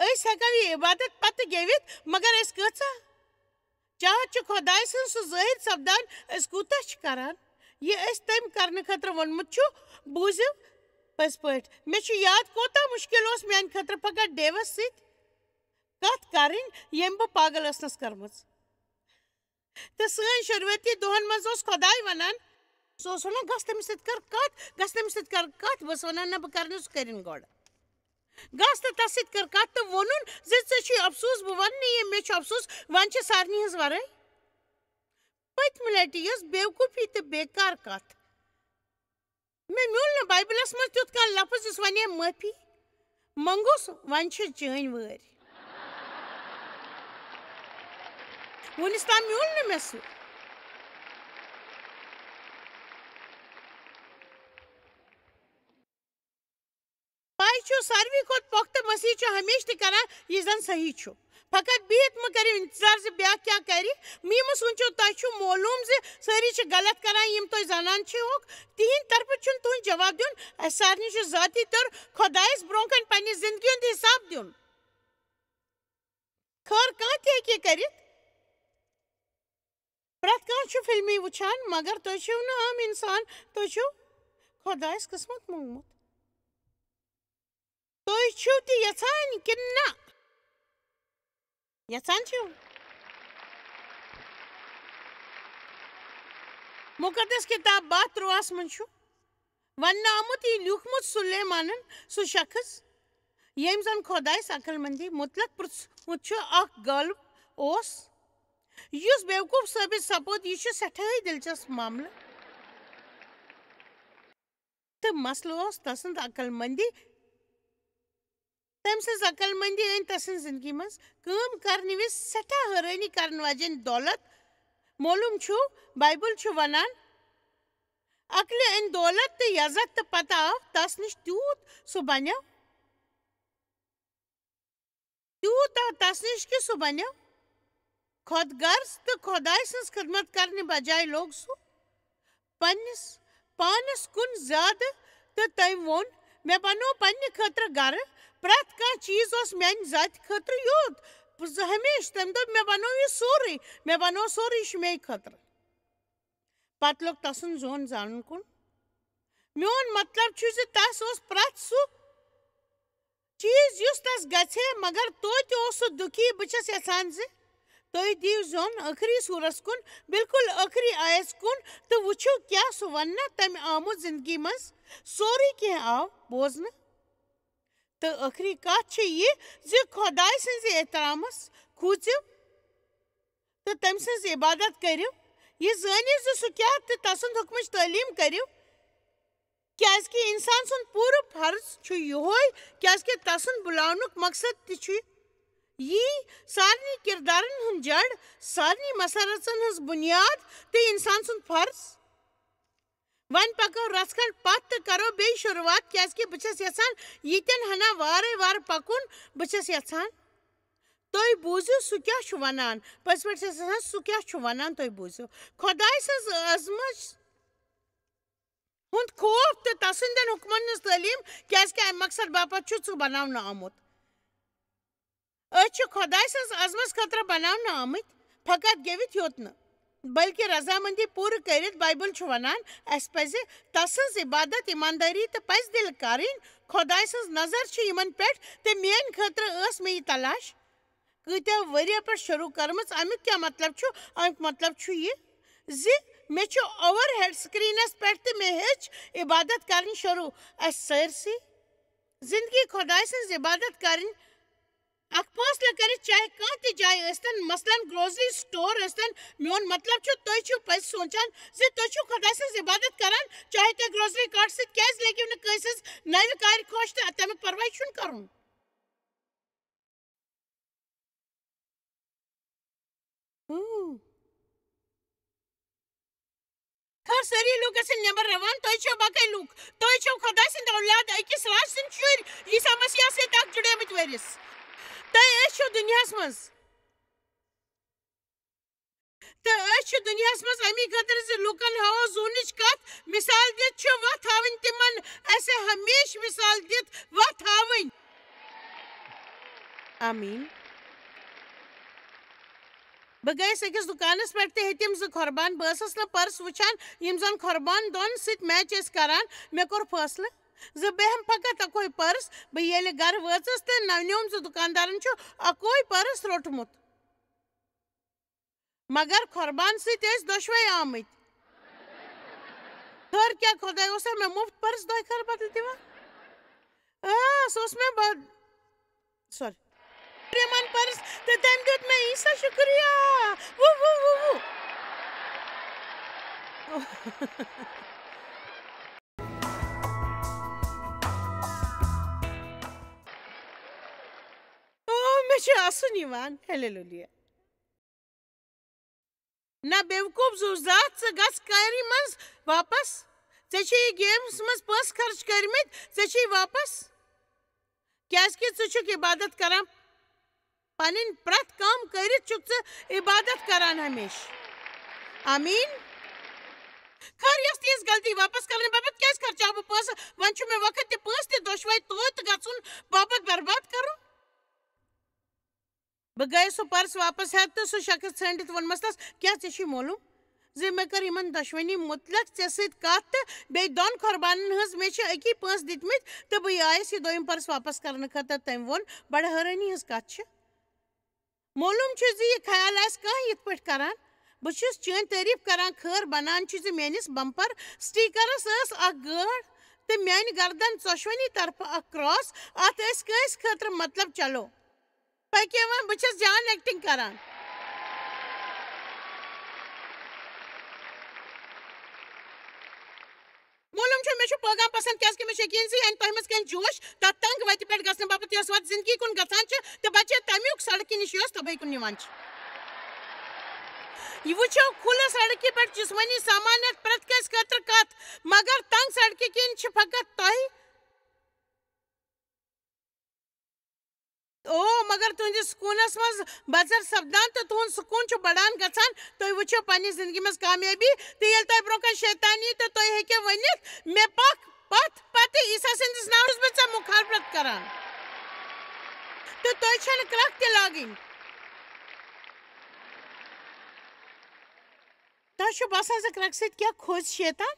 أسۍ ہٮ۪کو یہِ عبادت پتہٕ گیٚوِتھ مگر أسۍ کۭژاہ چاہت چھُ خۄداے سٕنٛز سُہ ظٲہِر سپدان أسۍ کوٗتاہ چھِ کران یہِ أسۍ تٔمۍ کرنہٕ خٲطرٕ ووٚنمُت چھُ بوٗزِو پٔزۍ پٲٹھۍ مےٚ چھُ یاد کوتاہ مُشکِل اوس میٛانہِ خٲطرٕ فقط ڈیوَس سۭتۍ کتھ کرٕنۍ ییٚمۍ بہٕ پاگل ٲسنَس کٔرمٕژ تہٕ سٲنۍ شروٗعٲتی دۄہن منٛز اوس خۄداے ونان سُہ اوس ونان گژھ تٔمِس سۭتۍ کر کتھ گژھ تٔمِس سۭتۍ کر کتھ بہٕ ٲسٕس ونان نہ بہٕ کرٕ نہٕ سُہ کٔرِنۍ گۄڈٕ گژھ تہٕ تس سۭتۍ کر کتھ تہٕ ووٚنُن زِ ژےٚ چھُے افسوٗس بہٕ ونہٕ نہٕ یہِ مےٚ چھُ افسوٗس وۄنۍ چھِ سارنٕے ہٕنٛز ورٲے پٔتمہِ لٹہِ یۄس بیوقوٗفی تہٕ بیکار کتھ مےٚ میوٗل نہٕ بایبلس منٛز تیُتھ کانٛہہ لفظ یُس ونہِ معٲفی منگوس وۄنۍ چھِ چٲنۍ وٲرۍ وُنِس تام میوٗل نہٕ مےٚ سُہ پاے چھُ ساروی کھۄتہٕ پۄختہٕ مسیح چھُ ہمیشہٕ تہِ کران یہِ زن صحیح چھُ فقط بِہِتھ مہٕ کٔرِو انتظار زِ بیٛاکھ کیٛاہ کرِ یہِ مہٕ سوٗنٛچِو تۄہہِ چھُو معلوٗم زِ سٲری چھِ غلط کران یِم تُہۍ زانان چھِہوکھ تِہنٛدِ طرفہٕ چھُنہٕ تُہُنٛد جواب دیُن اسہِ سارنٕے چھُ ذاتی طور خۄدایس برٛونٛہہ کنہِ پننہِ زندگی ہُنٛد حساب دیُن خٲر کانٛہہ تہِ ہیٚکہِ یہِ کٔرِتھ پرٛٮ۪تھ کانٛہہ چھُ فلمی وٕچھان مگر تُہۍ چھِو نہٕ عام انسان تُہۍ چھِو خۄدایس قٕسمت موٚنگمُت تُہۍ چھِو تہِ یژھان کِنہٕ نہ یژھان چھِو مُقدس کِتاب 32 منٛز چھُ وننہٕ آمُت یہِ لیوٗکھمُت سُلیمانن سُہ شخص ییٚمۍ زن خۄدایس عقل مندی مُتلق پرٛژھمُت چھُ اکھ غٲلب اوس یُس بیوقوٗف ثٲبت سپود یہِ چھُ سٮ۪ٹھاہٕے دلچسپ معاملہٕ تہٕ مسلہٕ اوس تسٕنٛز عقل مندی تٔمۍ سٕنٛز عقل مندی أنۍ تسٕنٛز زندگی منٛز کٲم کرنہٕ وِزِ سٮ۪ٹھاہ حٲرٲنی کرن واجیٚنۍ دولت معلوٗم چھُ بایبل چھُ ونان عقلہِ أنۍ دولت تہٕ یزت تہٕ پتہٕ آو تس نِش تیوٗت سُہ بنیو تیوٗت آو تس نِش کہِ سُہ بنیو خۄد غرض تہٕ خۄداے سٕنٛز خدمت کرنہٕ بجایہِ لوٚگ سُہ پننِس پانس کُن زیادٕ تہٕ تٔمۍ ووٚن مےٚ بنوو پننہِ خٲطرٕ گرٕ پرٛٮ۪تھ کانٛہہ چیٖز اوس میانہِ ذاتہِ خٲطرٕ یوت ہمیشہٕ تٔمۍ دوٚپ مےٚ بنوو یہِ سورُے مےٚ بنوو سورُے یہِ چھُ مے خٲطرٕ پتہٕ لوٚگ تسُنٛد زوٚن زانُن کُن میون مطلب چھُ زِ تس اوس پرٛٮ۪تھ سُہ چیٖز یُس تس گژھِ ہے مگر توتہِ اوس سُہ دُکھی بہٕ چھس یژھان زِ تُہۍ دِیِو زوٚن ٲخری سوٗرس کُن بالکُل ٲخری آیس کُن تہٕ وٕچھِو کیٛاہ سُہ وننا تمہِ آمُت زندگی منٛز سورُے کینٛہہ آو بوزنہٕ تہٕ ٲخری کتھ چھِ یہِ زِ خۄداے سٕنٛزِ احترامس کھوٗژِو تہٕ تٔمۍ سٕنٛز عبادت کٔرِو یہِ زٲنِو زِ سُہ کیٛاہ تہٕ تسُنٛد حُکمٕچ تعلیٖم کٔرِو کیٛازِکہِ اِنسان سُنٛد پوٗرٕ فرض چھُ یِہوے کیٛازِکہِ تسُنٛد بُلاونُک مقصد تہِ چھُ یی سارنٕے کِردارن ہُنٛد جڑ سارنٕے مسرژن ہٕنٛز بُنیاد تہٕ اِنسان سُنٛد فرض وۄنۍ پکو رژھ کھنڈ پتھ تہٕ کرو بیٚیہِ شروعات کیٛازِکہِ بہٕ چھس یژھان ییٚتٮ۪ن ہنا وارے وارٕ پکُن بہٕ چھس یژھان تُہۍ بوٗزِو سُہ کیٛاہ چھُ ونان پٔزۍ پٲٹھۍ چھس یژھان سُہ کیٛاہ چھُ ونان تُہۍ بوٗزِو خۄداے سٕنٛز عظمت ہُنٛد خوف تہٕ تسٕنٛدٮ۪ن حُکمن ہٕنٛز تعلیٖم کیٛازِکہِ امہِ مقصد باپتھ چھُ سُہ بناونہٕ آمُت أسۍ چھِ خۄداے سٕنٛز عظمت خٲطرٕ بناونہٕ آمٕتۍ فقط گیٚوِتھ یوت نہٕ بلکہِ رضامندی پوٗرٕ کٔرِتھ بایبل چھُ ونان اسہِ پزِ تسٕنٛز عبادت ایٖماندٲری تہٕ پزِ دِلہٕ کرٕنۍ خۄداے سٕنٛز نظر چھِ یِمن پٮ۪ٹھ تہٕ میٛانہِ خٲطرٕ ٲس مےٚ یہِ تلاش کۭتیاہ ؤرۍیو پٮ۪ٹھ شروٗع کٔرمٕژ امیُک کیٛاہ مطلب چھُ امیُک مطلب چھُ یہِ زِ مےٚ چھُ اوور ہیڈ سکریٖنس پٮ۪ٹھ تہٕ مےٚ ہیٚچھ عبادت کرٕنۍ شروٗع اسہِ سٲرسٕے زندگی خۄداے سٕنٛز عبادت کرٕنۍ اکھ فٲصلہٕ کٔرِتھ چاہے کانٛہہ تہِ جاے ٲسۍتن مثلاً گروسری سٹور ٲسۍتن میون مطلب چھُ تُہۍ چھِو پزِ سونٛچان زِ تُہۍ چھِو خۄداے سٕنٛز عبادت کران چاہے تُہۍ گروسری کارٹ سۭتۍ کیٛازِ لٔگِو نہٕ کٲنٛسہِ ہٕنٛز نوِ کارِ خۄش تہٕ تمیُک پرواے چھُنہٕ کرُن خٲر سٲری لوٗکھ گژھن نٮ۪بر روان تُہۍ چھِو باقٕے لوٗکھ تُہۍ چھِو خۄداے سٕنٛدۍ اولاد أکِس راج سٕنٛدۍ شُرۍ عیٖسا مسیحس سۭتۍ اکھ جُڑیمٕتۍ ؤرِس تہٕ أسۍ چھِ دُنیاہس منٛز امی خٲطرٕ زِ لُکن ہاوو زوٗنٕچ کتھ مثال دِتھ چھُ وتھ ہاوٕنۍ تِمن اسہِ ہمیشہٕ مثال دِتھ وتھ ہاوٕنۍ آمیٖن بہٕ گٔیَس أکِس دُکانَس پٮ۪ٹھ تہِ ہیٚتِم 2 کھۄربان بہٕ ٲسٕس نہٕ پٔرس وٕچھان یِم زَن کھۄربان دۄن سۭتۍ میچ ٲسۍ کران مےٚ کوٚر فٲصلہٕ زِ بہٕ ہٮ۪مہٕ پگاہ اَکوے پٔرس بہٕ ییٚلہِ گرٕ وٲژٕس تہٕ نَونیوم زِ دُکاندارن چھُ اَکوے پٔرس روٚٹمُت مگر کھۄربان سۭتۍ ٲسۍ دۄشوَے آمٕتۍ خٲر کیٛاہ خۄداے اوسا مےٚ مُفت پٔرس دۄیہِ خٲر بدل دِوان سُہ اوس مےٚ سوری یِمن پٔرس تہٕ تٔمۍ دیُت مےٚ ییٖژاہ شُکریہ مےٚ چھُ اَسُن یِوان ہیلیلوٗیا نہ بیوقوٗف زُو زات ژٕ گژھ کارِ منٛز واپس ژےٚ چھُے گیمَس منٛز پونٛسہٕ خرٕچ کٔرمٕتۍ ژےٚ چھُے واپس کیٛازِکہِ ژٕ چھُکھ عبادت کران پنٕنۍ پرٛٮ۪تھ کٲم کٔرِتھ چھُکھ ژٕ عبادت کران ہمیشہٕ آمیٖن خٲر یۄس تِژھ غلطی واپس کرنہٕ باپتھ کیٛازِ خرچاو بہٕ پونٛسہٕ وۄنۍ چھُ مےٚ وقت تہِ پونٛسہٕ تہِ دۄشوَے توتہِ گژھُن باپتھ برباد کرُن بہٕ گٔیَس سُہ پٔرس واپس ہٮ۪تھ تہٕ سُہ شخص ژھٲنڈِتھ ووٚنمَس تس کیٛاہ ژےٚ چھُے معلوٗم زِ مےٚ کٔر یِمن دۄشوٕنی مُتلق ژےٚ سۭتۍ کتھ تہٕ بیٚیہِ 2 کھۄربانن ہٕنٛز مےٚ چھِ أکی پونٛسہٕ دِتمٕتۍ تہٕ بہٕ آیَس یہِ دوٚیِم پٔرس واپس کرنہٕ خٲطرٕ تٔمۍ ووٚن بڑٕ حٲرٲنی ہٕنٛز کتھ چھِ معلوٗم چھُ زِ یہِ خیال آسہِ کانٛہہ یِتھ پٲٹھۍ کران بہٕ چھُس چٲنۍ تعریٖف کران خٲر بنان چھُ زِ میٲنِس بمپر سٹیکرس ٲس اکھ گٲڑ تہٕ میانہِ گردن ژۄشوٕنی طرفہٕ اکھ کراس اتھ ٲسۍ کٲنٛسہِ خٲطرٕ مطلب چلو پٔکِو وۄنۍ بہٕ چھس جان ایکٹنگ کران معلوٗم چھُ مےٚ چھُ پٲغام پسنٛد کیٛازِکہِ مےٚ چھُ یقیٖن زِ یعنی تۄہہِ منٛز کینٛہہ جوش تتھ تنٛگ وتہِ پٮ۪ٹھ گژھنہٕ باپتھ یۄس وتھ زندگی کُن گژھان چھِ تہٕ بچہِ تمیُک سڑکہِ نِش یۄس تباہی کُن نِوان چھِ یہ وٕچھو کھُلہٕ سڑکہِ پٮ۪ٹھ جسمٲنی سامان ہٮ۪تھ پرٛٮ۪تھ کٲنٛسہِ خٲطرٕ کتھ مگر تنٛگ سڑکہِ کِنۍ چھِ فقط تۄہہِ مگر تُہنٛدِس سکوٗنس منٛز بژر سپدان تہٕ تُہُنٛد سکوٗن چھُ بڑان گژھان تُہۍ وٕچھِو پننہِ زندگی منٛز کامیٲبی تہٕ ییٚلہِ تۄہہِ برونٛہہ کَنہِ شیطان یی تہٕ تُہۍ ہیٚکِو ؤنِتھ مےٚ پکھ پتھ پتہٕ عیٖسا سٕنٛدِس ناوس بہٕ ژےٚ مُخالفت کران تہٕ تۄہہِ چھَنہٕ کرٛکھ تہِ لاگٕنۍ تۄہہِ چھُو باسان زِ کرٛکھ سۭتۍ کیٛاہ کھوژِ شیطان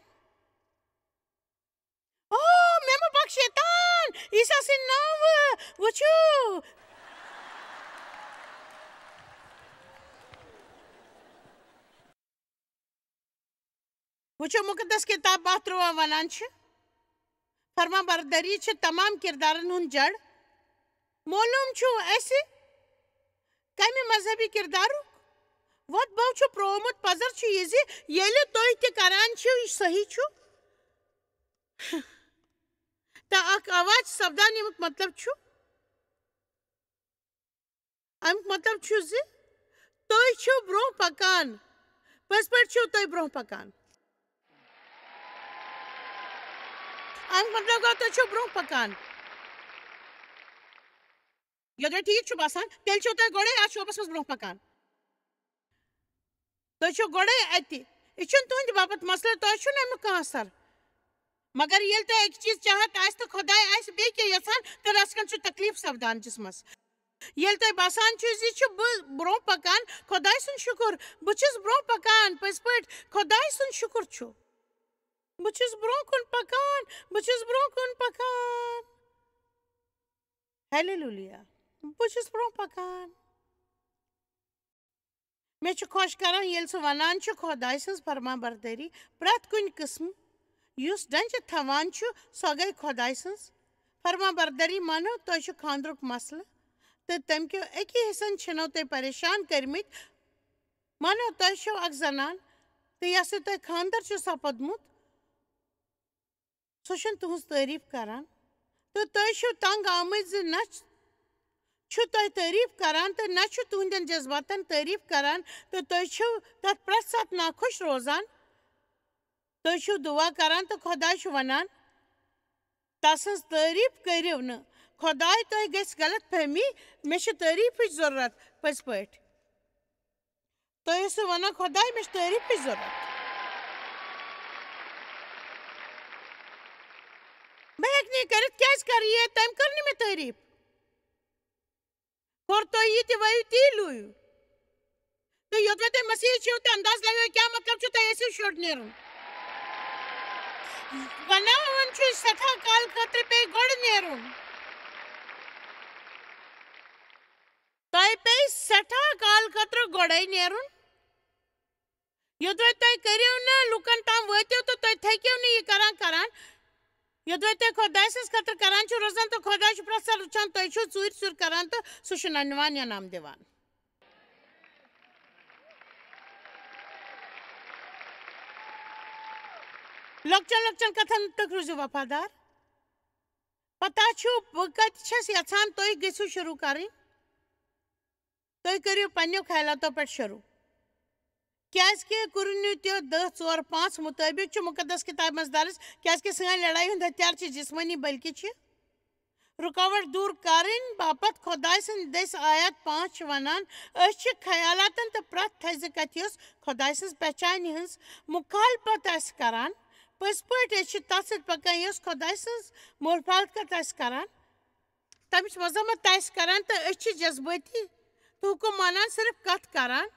مےٚ مہ پکھ شیطان عیٖسا سٕنٛدِ ناوٕ وٕچھِو وٕچھو مُقدس کِتاب 32 ونان چھِ فرما بردٲری چھِ تمام کِردارن ہُنٛد جڑ معلوٗم چھُو اَسہِ کمہِ مذہبی کِردارُک وۄتھ بو چھُ پرٛومُت پزر چھُ یہِ زِ ییٚلہِ تُہۍ تہِ کران چھِو یہِ صحیح چھُ تہٕ اکھ آواز سپدان ییٚمیُک مطلب چھُ امیُک مطلب چھُ زِ تُہۍ چھِو برٛونٛہہ پکان پٔزۍ پٲٹھۍ چھِو تُہۍ برٛونٛہہ پکان امیُک مطلب گوٚو تُہۍ چھِو برٛونٛہہ پکان ییٚلہِ تۄہہِ ٹھیٖک چھُ باسان تیٚلہِ چھِو تُہۍ گۄڈے اتھ شوبس منٛز برٛونٛہہ پکان تُہۍ چھِو گۄڈے اتہِ یہِ چھُنہٕ تُہنٛدِ باپتھ مسلہٕ تۄہہِ چھُنہٕ امیُک کانٛہہ اثر مگر ییٚلہِ تۄہہِ اکہِ چیٖز چاہت آسہِ تہٕ خۄداے آسہِ بیٚیہِ کینٛہہ یژھان تہٕ رژھ کھنٛڈ چھُ تکلیٖف سپدان جسمس ییٚلہِ تۄہہِ باسان چھُ زِ چھُ بہٕ برٛونٛہہ پکان خۄداے سُنٛد شُکر بہٕ چھُس برٛونٛہہ پکان پٔزۍ پٲٹھۍ خۄداے سُنٛد شُکر چھُ بہٕ چھُس برٛونٛہہ کُن پکان بہٕ چھُس برٛونٛہہ کُن پکان ہیلیلوٗیا بہٕ چھُس برٛونٛہہ پکان مےٚ چھُ خۄش کران ییٚلہِ سُہ ونان چھُ خۄداے سٕنٛز فرما بردٲری پرٛٮ۪تھ کُنہِ قٕسمہٕ یُس ڈنٛجہِ تھاوان چھُ سۄ گٔے خۄداے سٕنٛز فرما بردٲری مانو تۄہہِ چھُ خانٛدرُک مسلہٕ تہٕ تمہِ کیو اَکی حِصن چھِنو تۄہہِ پریشان کٔرمٕتۍ مانو تۄہہِ چھو اکھ زنان تہٕ یۄس سۭتۍ تۄہہِ خانٛدر چھُ سپدمُت سۄ چھُنہٕ تُہنٛز تعریٖف کران تہٕ تُہۍ چھِو تنٛگ آمٕتۍ زِ نہ چھُ تۄہہِ تعریٖف کران تہٕ نہ چھُ تُہنٛدٮ۪ن جذباتن تعریٖف کران تہٕ تُہۍ چھِو تتھ پرٛٮ۪تھ ساتہٕ ناخۄش روزان تُہۍ چھِو دُعا کران تہٕ خۄداے چھُ ونان تسٕنٛز تعریٖف کٔرِو نہٕ خۄداے تۄہہِ گژھِ غلط فہمی مےٚ چھِ تعریٖفٕچ ضروٗرت پٔزۍ پٲٹھۍ تُہۍ ٲسِو ونان خۄداے مےٚ چھِ تعریٖفٕچ ضروٗرت بہٕ ہٮ۪کہٕ نہٕ یہِ کٔرِتھ کیٛازِ کرٕ یہِ تٔمۍ کٔر نہٕ مےٚ تعریٖف اور تو یہ تی وایو تی لویو تو یوتوے تُہۍ مسیح چھِو تہٕ انداز لگٲیِو کیٛاہ مطلب چھُ تۄہہِ ٲسِو شُر نیرُن بناوُن چھُ سٮ۪ٹھاہ کال خٲطرٕ پیٚیہِ گۄڈٕ نیرُن تۄہہِ پیٚیہِ سٮ۪ٹھاہ کال خٲطرٕ گۄڈَے نیرُن یوٚدوے تُہۍ کٔرِو نہٕ لُکن تام وٲتِو تہٕ تُہۍ تھٔکِو نہٕ یہِ کران یوٚدوے تُہۍ خۄداے سٕنٛز خٲطرٕ کران چھِو روزان تہٕ خۄداے چھُ پرٛٮ۪تھ ساتہٕ وٕچھان تُہۍ چھِو ژوٗرِ ژوٗرِ کران تہٕ سُہ چھُ ننوان انعام دِوان لۄکچن لۄکچن کتھن تک روٗزِو وفادار پتہ چھُ بہٕ کتہِ چھَس یژھان تُہۍ گٔژھِو شروٗع کرٕنۍ تُہۍ کٔرِو پننیو خیالاتو پٮ۪ٹھ شروٗع کیٛازِکہِ قُرنِتیو 10:4-5 مُطٲبِق چھُ مُقدس کِتابہِ منٛز درٕج کیٛازِکہِ سٲنۍ لڑٲے ہُنٛد ہتھیار چھِ جسمٲنی بلکہِ چھِ رُکاوٹ دوٗر کرٕنۍ باپتھ خۄداے سٕنٛدۍ دٔسۍ آیات 5 چھِ ونان أسۍ چھِ خیالاتن تہٕ پرٛٮ۪تھ تھزِ کتھِ یۄس خۄداے سٕنٛز پہچانہِ ہٕنٛز مُخالفت آسہِ کران پٔزۍ پٲٹھۍ أسۍ چھِ تتھ سۭتۍ پکان یۄس خۄداے سٕنٛز مُخالفت آسہِ کران تمِچ مذمت آسہِ کران تہٕ أسۍ چھِ جذبٲتی تہٕ حُکم مانان صرف کتھ کران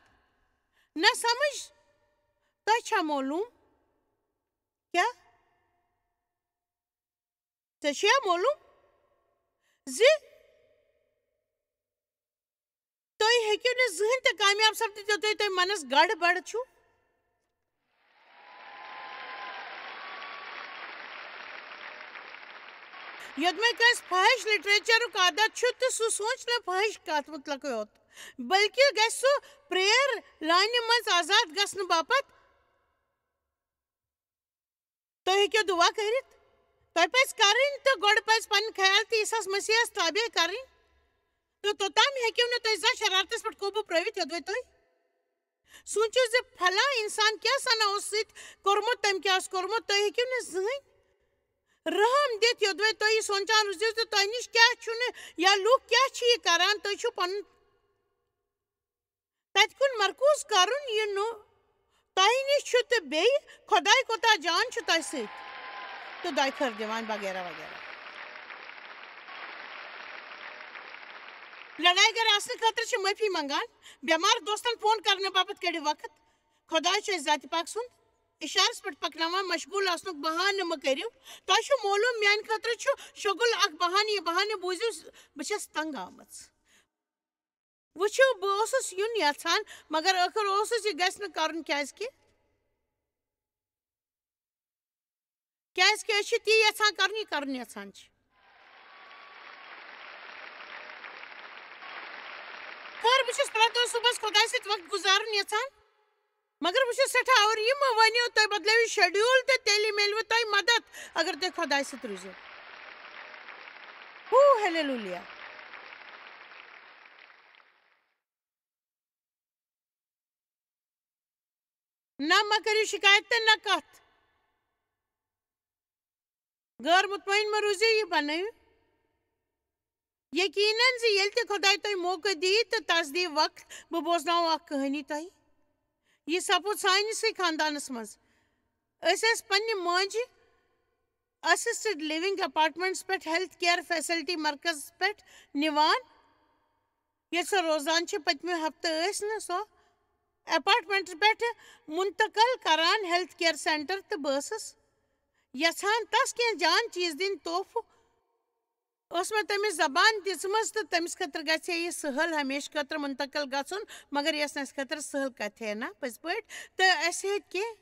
نہ سمجھ تۄہہِ چھا معلوٗم کیٛاہ ژےٚ چھُیا معلوٗم زِ تُہۍ ہیٚکِو نہٕ زٕہٕنۍ تہِ کامیاب سپدِتھ یوٚتام تُہۍ منس گڑ بڑ چھُو یوٚدمے کٲنٛسہِ فٲہِش لِٹریچرُک عادت چھُ تہٕ سُہ سونٛچ نہٕ فٲہِش کتھ مُتلقٕے یوت بلکہِ گژھِ سُہ پرٛیر لانہِ منٛز آزاد گژھنہٕ باپتھ تُہۍ ہیٚکِو دُعا کٔرِتھ تۄہہِ پزِ کرٕنۍ تہٕ گۄڈٕ پزِ پنٕنۍ خیال تہِ عیٖساس مسیحس تابع کرٕنۍ تہٕ توٚتام ہیٚکِو نہٕ تُہۍ زانٛہہ شرارتس پٮ۪ٹھ قوبوٗ پرٛٲوِتھ یوٚدوے تُہۍ سوٗنٛچِو زِ فلاں انسان کیٛاہ سنا اوس سۭتۍ کوٚرمُت تٔمۍ کیٛاہ اوس کوٚرمُت تُہۍ ہیٚکِو نہٕ زٕہٕنۍ رحم دِتھ یوٚدوے تُہۍ یہِ سونٛچان روٗزِو تہٕ تۄہہِ نِش کیٛاہ چھُنہٕ یا لُکھ کیٛاہ چھِ یہِ کران تُہۍ چھِو پنُن تتہِ کُن مرکوٗز کرُن یہِ نہٕ تۄہہِ نِش چھُ تہٕ بیٚیہِ خۄداے کوٗتاہ جان چھُ تۄہہِ سۭتۍ تہٕ دۄیہِ خٲر دِوان وغیرہ وغیرہ لڑٲے گر آسنہٕ خٲطرٕ چھِ معٲفی منگان بٮ۪مار دوستن فون کرنہٕ باپتھ کٔڑِو وقت خۄداے چھُ اَسہِ ذاتِ پاک سُنٛد اِشارس پٮ۪ٹھ پکناوان مشغوٗل آسنُک بہانہٕ مہٕ کٔرِو تۄہہِ چھُ معلوٗم میانہِ خٲطرٕ چھُ شُگُل اکھ بہانہٕ یہِ بہانہٕ بوٗزِو بہٕ چھَس تنگ آمٕژ وٕچھِو بہٕ اوسُس یُن یژھان مگر ٲخٕر اوسُس یہِ گژھِ نہٕ کرُن کیٛازِکہِ أسۍ چھِ تی یژھان کرُن یہِ کرُن یژھان چھِ خٲر بہٕ چھُس پرٛٮ۪تھ دۄہ صُبحس خۄداے سۭتۍ وقت گُزارُن یژھان مگر بہٕ چھُس سٮ۪ٹھاہ آوُر یہِ مہٕ ؤنِو تُہۍ بدلٲیِو شیڈوٗل تہٕ تیٚلہِ میلوٕ تۄہہِ مدد اگر تُہۍ خۄداے سۭتۍ روٗزِو ہیلیلوٗیا نہ مہ کٔرِو شِکایت تہٕ نہ کتھ غٲر مطمعین مہ روٗزِو یہِ بنٲیِو یقیٖنن زِ ییٚلہِ تہِ خۄداے تۄہہِ موقعہٕ دِیہِ تہٕ تس دِیہِ وقت بہٕ بوزناوو اکھ کہانی تۄہہِ یہِ سپُد سانسٕے خاندانس منٛز أسۍ ٲسۍ پننہِ ماجہِ اسسٹڈ لِونگ اپارٹمنٹس پٮ۪ٹھ ہیلتھ کیر فیسلٹی مرکزس پٮ۪ٹھ نِوان ییٚتہِ سۄ روزان چھِ پٔتمہِ ہفتہٕ ٲسۍ نہٕ سۄ اپارٹمنٹس پٮ۪ٹھ منتقل کران ہیلتھ کیر سینٹر تہٕ بہٕ ٲسٕس یژھان تس کینٛہہ جان چیٖز دِنۍ تحفہٕ ٲس مےٚ تٔمِس زبان دِژمٕژ تہٕ تٔمِس خٲطرٕ گژھِ ہے یہِ سہل ہمیشہٕ خٲطرٕ منتقل گژھُن مگر یہِ ٲس نہٕ اَسہِ خٲطرٕ سہل کتھِ ہے نہ پٔزۍ پٲٹھۍ تہٕ اَسہِ ہیٚتۍ کینٛہہ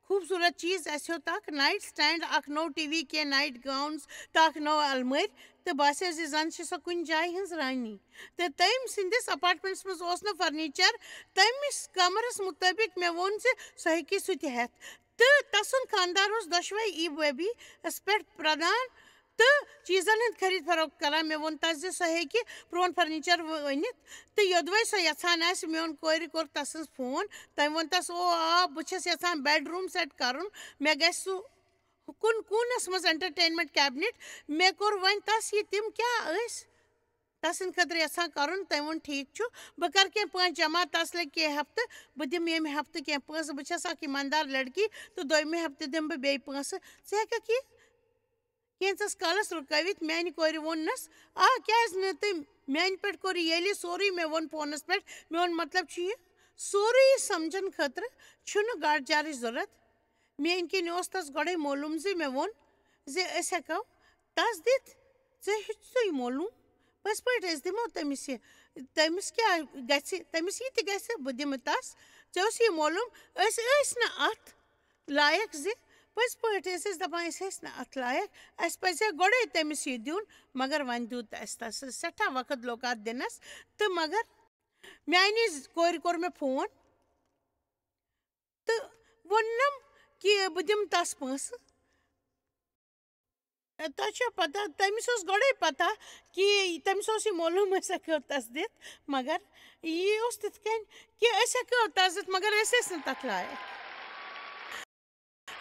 خوٗبصوٗرت چیٖز اَسہِ ہیوٚت اکھ نایٹ سٹینڈ اکھ نوٚو ٹی وی کینٛہہ نایٹ گاوُنٕز تہٕ اکھ نوٚو المٲرۍ تہٕ باسیو زِ زن چھِ سۄ کُنہِ جایہِ ہٕنٛز رانی تہٕ تٔمۍ سٕنٛدِس اپارٹمنٹس منٛز اوس نہٕ فرنیٖچر تٔمِس کمرس مُطٲبق مےٚ ووٚن زِ سۄ ہیٚکہِ سُہ تہِ ہٮ۪تھ تہٕ تسُنٛد خانٛدار اوس دۄشوے ای بیبی یس پٮ۪ٹھ پرٛدان تہٕ چیٖزن ہٕنٛدۍ خٔریٖد فروخت کران مےٚ ووٚن تس زِ سۄ ہیٚکہِ پرٛون فرنیٖچر أنِتھ تہٕ یوٚدوے سۄ یژھان آسہِ میون کورِ کوٚر تسٕنٛز فون تٔمۍ ووٚن تس بہٕ چھَس یژھان بیڈ روٗم سیٹ کرُن مےٚ گژھِ سُہ کُن کوٗنس منٛز انٹرٹینمنٹ کیبنِٹ مےٚ کوٚر وۄنۍ تس یہِ تِم کیٛاہ ٲسۍ تس سٕنٛدِ خٲطرٕ یژھان کرُن تٔمۍ ووٚن ٹھیٖک چھُ بہٕ کرٕ کینٛہہ پونٛسہٕ جمع تس لگہِ کینٛہہ ہفتہٕ بہٕ دِمہٕ ییٚمہِ ہفتہٕ کینٛہہ پونٛسہٕ بہٕ چھَس اکھ ایٖماندار لڑکی تہٕ دوٚیمہِ ہفتہٕ دِمہٕ بہٕ بیٚیہِ پونٛسہٕ ژٕ ہٮ۪ککھ یہِ کینٛژس کالس رُکٲوِتھ میانہِ کورِ ووٚننس کیٛازِ نہٕ تہٕ میانہِ پٮ۪ٹھ کوٚر ییٚلہِ سورُے مےٚ ووٚن فونَس پٮ۪ٹھ میون مطلب چھُ یہِ سورُے سَمجھن خٲطرٕ چھُنہٕ گاڑِ چارٕچ ضوٚرَتھ میٛٲنۍ کِنۍ اوس تَس گۄڈَے معلوٗم زِ مےٚ ووٚن زِ أسۍ ہٮ۪کو تَس دِتھ ژےٚ ہیٚچھتُے معلوٗم پٔزۍ پٲٹھۍ أسۍ دِمو تٔمِس یہِ تٔمِس کیٛاہ گژھِ تٔمِس یہِ تہِ گژھِ بہٕ دِمہٕ تَس ژےٚ اوس یہِ معلوٗم أسۍ ٲسۍ نہٕ اَتھ لایق زِ پٔزۍ پٲٹھۍ ٲسۍ أسۍ دَپان أسۍ ٲسۍ نہٕ اَتھ لایق اَسہِ پَزِ ہا گۄڈَے تٔمِس یہِ دیُن مگر وۄنۍ دیُت اَسہِ تَس سٮ۪ٹھاہ وقت لوٚگ اَتھ دِنَس تہٕ مگر میٛانہِ کورِ کوٚر مےٚ فون تہٕ ووٚننَم کہِ بہٕ دِمہٕ تَس پونٛسہٕ تۄہہِ چھا پَتہ تٔمِس اوس گۄڈَے پَتہ کہِ تٔمِس اوس یہِ معلوٗم أسۍ ہٮ۪کو تَس دِتھ مگر یہِ اوس تِتھ کٔنۍ کہِ أسۍ ہٮ۪کو تَس دِتھ مگر أسۍ ٲسۍ نہٕ تَتھ لایق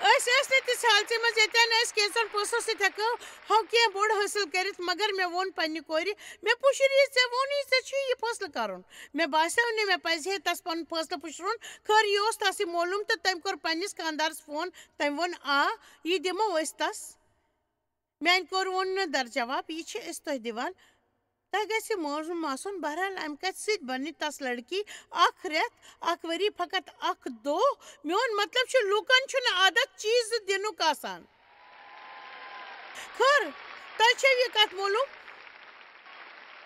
أسۍ ٲسۍ نہٕ تِژھ حالژِ منٛز ییٚتٮ۪ن أسۍ کینٛژَن پونٛسو سۭتۍ ہٮ۪کو ہو کینٛہہ بوٚڑ حٲصِل کٔرِتھ مگر مےٚ ووٚن پنٛنہِ کورِ مےٚ پُشری ژےٚ ووٚنُے ژےٚ چھُے یہِ فٲصلہٕ کَرُن مےٚ باسیو نہٕ مےٚ پَزِ ہے تَس پَنُن فٲصلہٕ پُشرُن خٲر یہِ اوس تَس یہِ معلوٗم تہٕ تٔمۍ کوٚر پنٛنِس خانٛدارَس فون تٔمۍ ووٚن آ یہِ دِمو أسۍ تَس میٛانہِ کورِ ووٚن نہٕ درجواب یہِ چھِ أسۍ تۄہہِ دِوان تۄہہِ گژھِ معلوٗم آسُن بہرحال اَمہِ کَتھِ سۭتۍ بَنہِ تَس لٔڑکی اَکھ رٮ۪تھ اَکھ ؤری فقط اَکھ دۄہ میون مطلب چھُ لوٗکَن چھُنہٕ عادت چیٖزٕ دِنُک آسان خٲر تۄہہِ چھو یہِ کَتھ معلوٗم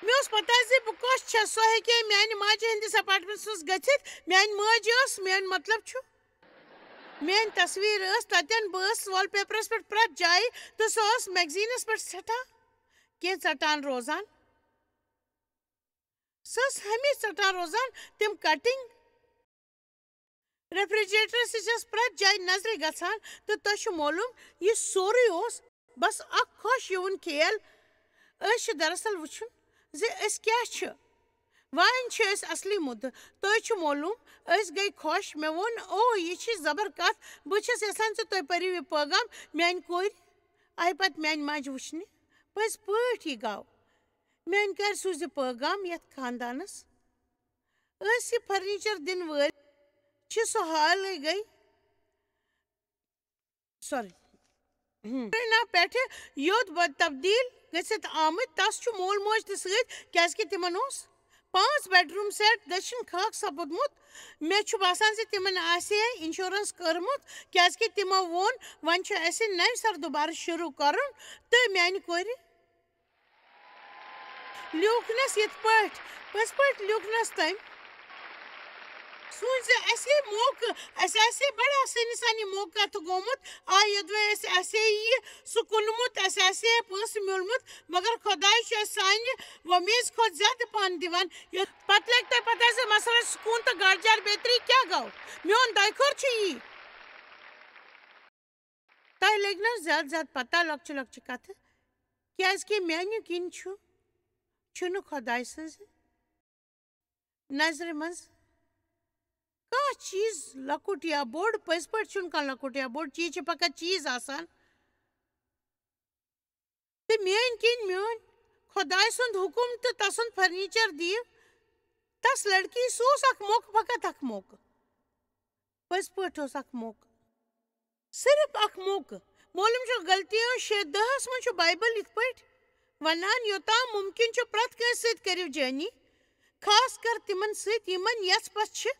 مےٚ اوس پَتہ زِ بہٕ کۄس چھَس سۄ ہیٚکہِ ہے میٛانہِ ماجہِ ہِنٛدِس اٮ۪پاٹمٮ۪نٛٹَس منٛز گٔژھِتھ میٛانہِ ماجہِ ٲس میون مطلب چھُ میٛٲنۍ تصویٖر ٲس تَتٮ۪ن بہٕ ٲسٕس وال پیپرَس پٮ۪ٹھ پرٛٮ۪تھ جایہِ تہٕ سۄ ٲس میگزیٖنَس پٮ۪ٹھ سٮ۪ٹھاہ کینٛہہ ژَٹان روزان سۄ ٲس ہمیشہِ ژَٹان روزان تِم کَٹِنٛگ ریفرِجریٹرَس نِش ٲس پرٛٮ۪تھ جایہِ نظرِ گژھان تہٕ تۄہہِ چھُ معلوٗم یہِ سورُے اوس بس اکھ خۄش یِوُن کھیل أسۍ چھِ دراصل وٕچھُن زِ أسۍ کیٛاہ چھِ وۄنۍ چھِ أسۍ اَصلی مُدٕ تۄہہِ چھُ معلوٗم أسۍ گٔے خۄش مےٚ ووٚن او یہِ چھِ زبر کَتھ بہٕ چھَس یَژھان زِ تُہۍ پٔرِو یہِ پٲغام میٛانہِ کورِ آیہِ پَتہٕ میٛانہِ ماجہِ وٕچھنہِ پٔزۍ پٲٹھۍ یہِ گاو میٛانہِ کَرِ سوٗزِ یہِ پٲغام یَتھ خاندانَس أسۍ یہِ فٔرنیٖچَر دِنہٕ وٲلۍ چھِ سۄ حالٕے گٔے پٮ۪ٹھٕ یوٚت تبدیٖل گٔژھِتھ آمٕتۍ تَس چھُ مول موج تہِ سۭتۍ کیٛازِکہِ تِمَن اوس 5 بیڈروٗم سٮ۪ٹ دٔچھِنۍ خاک سپُدمُت مےٚ چھُ باسان زِ تِمَن آسہِ ہے اِنشورَنس کٔرمُت کیٛازِکہِ تِمو ووٚن وۄنۍ چھُ اَسہِ نَوِ سَر دُبارٕ شروٗع کَرُن تہٕ میٛانہِ کورِ لیوٗکھنَس یِتھ پٲٹھۍ پٔزۍ پٲٹھۍ لیوٗکھنَس تٔمۍ سوٗنٛچ زِ اَسہِ ہے موقعہٕ اَسہِ آسہِ ہے بَڑٕ آسٲنی سان یہِ موقعہٕ اَتھٕ گوٚمُت آ یوٚدوَے اَسہِ آسہِ ہے یہِ سُہ کُنمُت اَسہِ آسہِ ہے پونٛسہٕ میوٗلمُت مگر خۄداے چھُ اَسہِ سانہِ وۄمیز کھۄتہٕ زیادٕ پَہَن دِوان پَتہٕ لَگہِ تۄہہِ پَتہ زِ مَسرت سکوٗن تہٕ گاڑِ چار بیتری کیٛاہ گوٚو میون دۄیہِ خٲر چھُ یی تۄہہِ لٔگۍ نہ زیادٕ زیادٕ پَتہ لۄکچہِ لۄکچہِ کَتھٕ کیٛازِکہِ میٛانہِ کِنۍ چھُنہٕ خۄداے سٕنٛزِ نظرِ منٛز کانٛہہ چیٖز لۄکُٹ یا بوٚڑ پٔزۍ پٲٹھۍ چھُنہٕ کانٛہہ لۄکُٹ یا بوٚڑ چیٖز چھِ فقط چیٖز آسان تہٕ میٛٲنۍ کِنۍ میون خۄداے سُنٛد حُکُم تہٕ تَسُنٛد فٔرنیٖچَر دِیِو تَس لٔڑکی سُہ اوس اکھ موقعہٕ فقط اکھ موقعہٕ پٔزۍ پٲٹھۍ اوس اکھ موقعہٕ صرف اکھ موقعہٕ معلوٗم چھُ غلطیوں 6:10 منٛز چھُ بایبل یِتھ پٲٹھۍ وَنان یوٚتام مُمکِن چھُ پرٛٮ۪تھ کٲنٛسہِ سۭتۍ کٔرِو جٲنی خاص کر تِمن سۭتۍ یِمن یَس پَس چھِ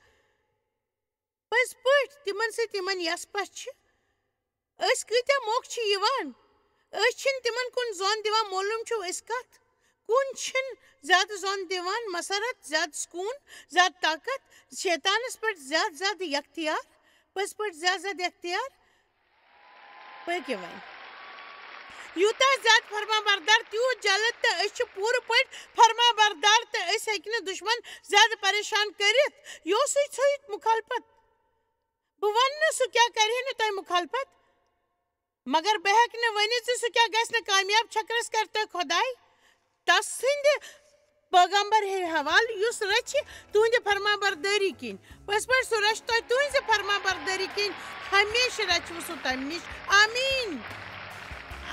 پٔزۍ پٲٹھۍ تِمن سۭتۍ یِمن یَس پَس چھِ أسۍ کۭتیاہ موقعہٕ چھِ یِوان أسۍ چھِنہٕ تِمن کُن زوٚن دِوان معلوٗم چھُو أسۍ کَتھ کُن چھِنہٕ زیادٕ زوٚن دِوان مسرت زیادٕ سکوٗن زیادٕ طاقت شیطانَس پٮ۪ٹھ زیادٕ زیادٕ یختیار پٔزۍ پٲٹھۍ زیادٕ زیادٕ یختیار پٔکِو وۄنۍ یوٗتاہ زیادٕ فرما بردار تیوٗت جلد تہٕ أسۍ چھِ پوٗرٕ پٲٹھۍ فرما بردار تہٕ أسۍ ہیٚکہِ نہٕ دُشمن زیادٕ پریشان کٔرِتھ یہِ اوسُے ژھٕنِتھ مُخالفت بہٕ وَنہٕ نہٕ سُہ کیٛاہ کَرِ ہے نہٕ تۄہہِ مُخالفت مگر بہٕ ہٮ۪کہٕ نہٕ ؤنِتھ زِ سُہ کیٛاہ گژھِ نہٕ کامیاب چھکرَس کَرِ تۄہہِ خۄداے تَس سٕنٛدِ پٲغامبر ہے حوالہٕ یُس رَچھِ تُہنٛدِ فرما بردٲری کِنۍ پٔزۍ پٲٹھۍ سُہ رَچھِ تۄہہِ تُہنٛزِ فرما بردٲری کِنۍ ہمیشہٕ رَچھوٕ سُہ تَمہِ نِش آمیٖن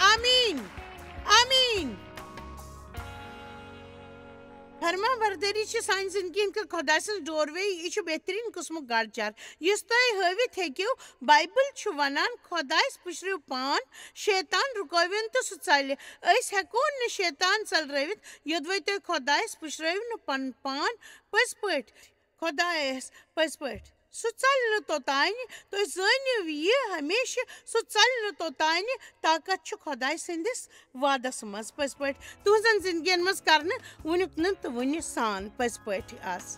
آمیٖن آمیٖن فرما برداری سان زندگی ہند خدا سن ڈوروے یہ بہترین قسم گڑچر اس تھی ہاوت ہیکو بائبل ونان خدائس پشرو پان شیطان رکوین تو سہ ژلہ اس ہیکون نہ شیطان ژلروت یودوے تھی خدائس پشرو نہ پن پان پز پٹ خدائس پز پٹ سہ ژل توتان تھی زانو یہ ہمیشہ سہ ژل توتان طاقت خدائے سندس وعدس مز پز پٹ تہذن زندگین مز کرنے ونیک تو ون سان پز پٹ آس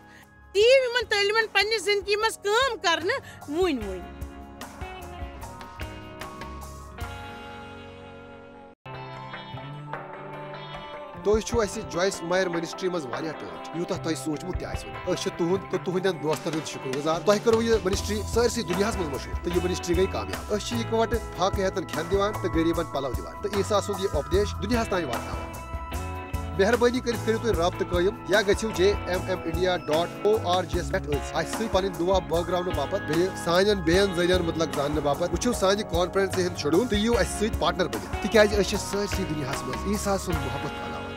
دیو ان تعلیمن پنہ زندگی مز کام کرنے ون ون تُہۍ چھِو اَسہِ جویس مایر منسٹری مز واریاہ ٹٲٹھۍ یوٗتاہ تۄہہِ سوٗنٛچمُت تہِ آسِوٕ نہٕ أسۍ چھِ تُہُنٛد تہٕ تُہنٛدٮ۪ن دوستن ہُنٛد شُکر گُزار تۄہہِ کٔرٕو یہِ منسٹری سٲرسٕے دُنیاہس منٛز مشہوٗر تہٕ یہِ منسٹری گٔے کامیاب أسۍ چھِ اِکوٹہٕ فاقہٕ ہٮ۪تن کھٮ۪ن دِوان تہٕ غریٖبن پلو دِوان تہٕ عیٖسا سُنٛد یہِ اُپدیش دُنیاہس تانۍ واتناوان مہربٲنی کٔرِتھ کٔرِو تُہۍ رٲبطہٕ قٲیِم یا گٔژھِو jmmindia.org یس پٮ۪ٹھ أسۍ اَسہِ سۭتۍ پنٕنۍ دُعا بٲگراونہٕ باپتھ بیٚیہِ سانٮ۪ن بیٚین ذٔریعن مُتلق زاننہٕ باپتھ وٕچھِو سانہِ کانفرنسہِ ہُنٛد شڈوٗل تہٕ یِیِو اَسہِ سۭتۍ پارٹنر بٔنِتھ تِکیازِ أسۍ چھِ سٲرسٕے دُنیاہس منٛز عیٖسا سُنٛد محبت پھٔہلاوان